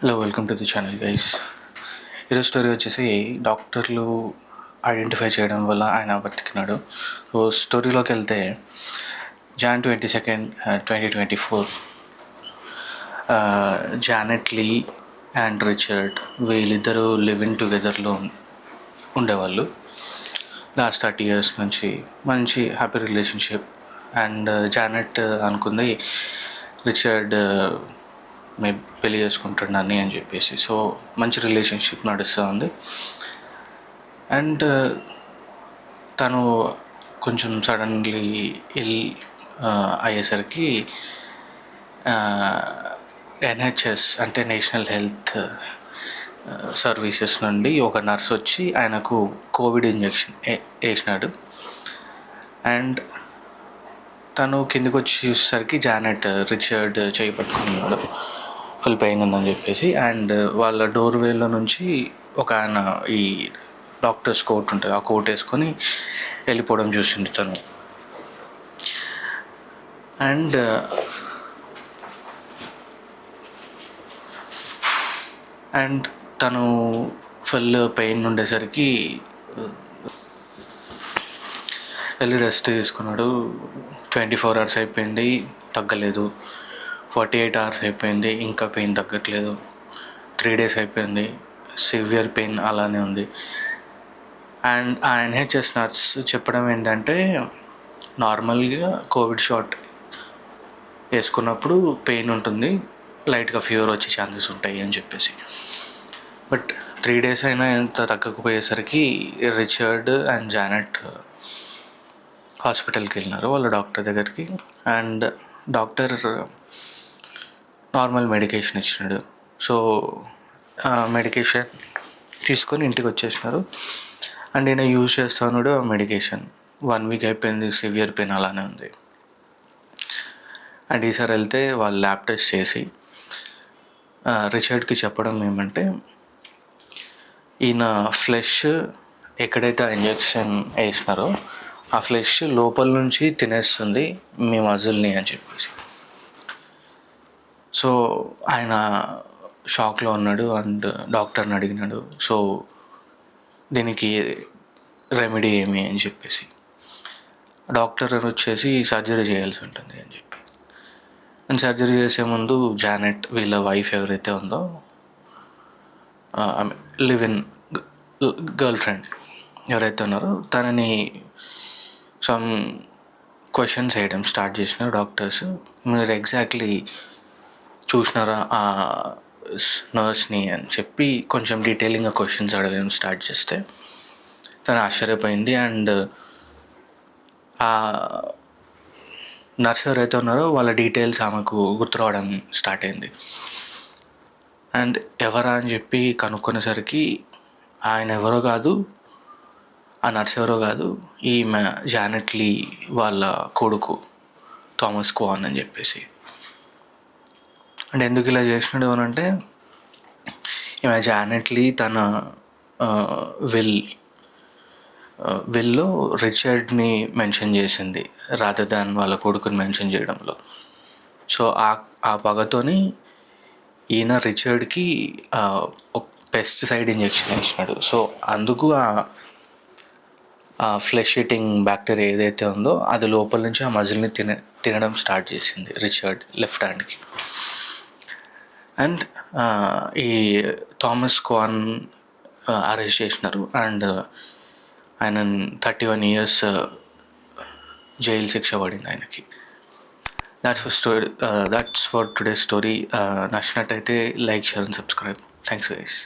Hello, welcome to the channel guys. ఈరోజు story వచ్చేసి డాక్టర్లు ఐడెంటిఫై చేయడం వల్ల ఆయన బతికినాడు. సో స్టోరీలోకి వెళ్తే June 22nd 2024 Janet Lee and Richard వీళ్ళిద్దరూ లివింగ్ టుగెదర్లో ఉండేవాళ్ళు. లాస్ట్ 30 years నుంచి మంచి హ్యాపీ రిలేషన్షిప్. అండ్ జానెట్ అనుకుంది రిచర్డ్ మేము పెళ్ళి చేసుకుంటున్నాను అని చెప్పేసి. సో మంచి రిలేషన్షిప్ నడుస్తూ ఉంది. అండ్ తను కొంచెం సడన్లీ అయ్యేసరికి ఎన్హెచ్ఎస్ అంటే నేషనల్ హెల్త్ సర్వీసెస్ నుండి ఒక నర్స్ వచ్చి ఆయనకు కోవిడ్ ఇంజెక్షన్ వేసినాడు. అండ్ తను కిందికి వచ్చి చూసేసరికి జానెట్ రిచర్డ్ చేయి పట్టుకున్నాడు, ఫుల్ పెయిన్ ఉందని చెప్పేసి. అండ్ వాళ్ళ డోర్వేలో నుంచి ఒక ఆయన ఈ డాక్టర్స్ కోట్ ఉంటుంది, ఆ కోట్ వేసుకొని వెళ్ళిపోవడం చూసింది తను. అండ్ తను ఫుల్ పెయిన్ ఉండేసరికి వెళ్ళి రెస్ట్ తీసుకున్నాడు. 24 hours అయిపోయింది, తగ్గలేదు. 48 hours అయిపోయింది, ఇంకా పెయిన్ తగ్గట్లేదు. 3 days అయిపోయింది, సివియర్ పెయిన్ అలానే ఉంది. అండ్ ఆ ఎన్హెచ్ఎస్ నర్స్ చెప్పడం ఏంటంటే నార్మల్గా కోవిడ్ షాట్ వేసుకున్నప్పుడు పెయిన్ ఉంటుంది, లైట్గా ఫీవర్ వచ్చే ఛాన్సెస్ ఉంటాయి అని చెప్పేసి. బట్ 3 days అయినా ఎంత తగ్గకపోయేసరికి రిచర్డ్ అండ్ జానెట్ హాస్పిటల్కి వెళ్ళినారు వాళ్ళ డాక్టర్ దగ్గరికి. అండ్ డాక్టర్ నార్మల్ మెడికేషన్ ఇచ్చినాడు. సో మెడికేషన్ తీసుకొని ఇంటికి వచ్చేసినారు. అండ్ నేను యూజ్ చేస్తాను ఆ మెడికేషన్. 1 week అయిపోయింది, సివియర్ పెయిన్ అలానే ఉంది. అండ్ ఈసారి వెళ్తే వాళ్ళు ల్యాబ్ టెస్ట్ చేసి రిచర్డ్కి చెప్పడం ఏమంటే, ఈయన ఫ్లెష్ ఎక్కడైతే ఇంజెక్షన్ వేసినారో ఆ ఫ్లెష్ లోపల నుంచి తినేస్తుంది మీ మజిల్ని అని చెప్పేసి. సో ఆయన షాక్లో ఉన్నాడు అండ్ డాక్టర్ని అడిగినాడు, సో దీనికి రెమెడీ ఏమి అని చెప్పేసి. డాక్టర్ వచ్చేసి సర్జరీ చేయాల్సి ఉంటుంది అని చెప్పి. అండ్ సర్జరీ చేసే ముందు జానెట్ వీళ్ళ వైఫ్ ఎవరైతే ఉందో లివ్ ఇన్ గర్ల్ ఫ్రెండ్ ఎవరైతే ఉన్నారో తనని సమ్ క్వశ్చన్స్ వేయడం స్టార్ట్ చేసినారు డాక్టర్స్. మీరు ఎగ్జాక్ట్లీ చూసినారా ఆ నర్స్ని అని చెప్పి కొంచెం డీటెయిలింగ్గా క్వశ్చన్స్ అడగడం స్టార్ట్ చేస్తే తను ఆశ్చర్యపోయింది. అండ్ ఆ నర్స్ ఎవరైతే ఉన్నారో వాళ్ళ డీటెయిల్స్ ఆమెకు గుర్తురావడం స్టార్ట్ అయింది. అండ్ ఎవరా అని చెప్పి కనుక్కునేసరికి ఆయన ఎవరో కాదు, ఆ నర్స్ ఎవరో కాదు, ఈమె జానెట్ లీ వాళ్ళ కొడుకు థామస్ క్వాన్ అని చెప్పేసి. అంటే ఎందుకు ఇలా చేసినాడు అనంటే, ఈమె జానెట్ లీ తన విల్లో రిచర్డ్ని మెన్షన్ చేసింది రాదర్ దాన్ వాళ్ళ కొడుకుని మెన్షన్ చేయడంలో. సో ఆ పగతోని ఈయన రిచర్డ్కి పెస్టిసైడ్ ఇంజెక్షన్ వేసినాడు. సో అందుకు ఆ ఫ్లెష్ ఈటింగ్ బ్యాక్టీరియా ఏదైతే ఉందో అది లోపల నుంచి ఆ మజిల్ని తినడం స్టార్ట్ చేసింది రిచర్డ్ లెఫ్ట్ హ్యాండ్కి. అండ్ ఈ థామస్ క్వాన్ అరెస్ట్ చేసినారు. అండ్ ఆయన 31 years జైలు శిక్ష పడింది ఆయనకి. That's for today story. నచ్చినట్టయితే like, share and subscribe. Thanks guys.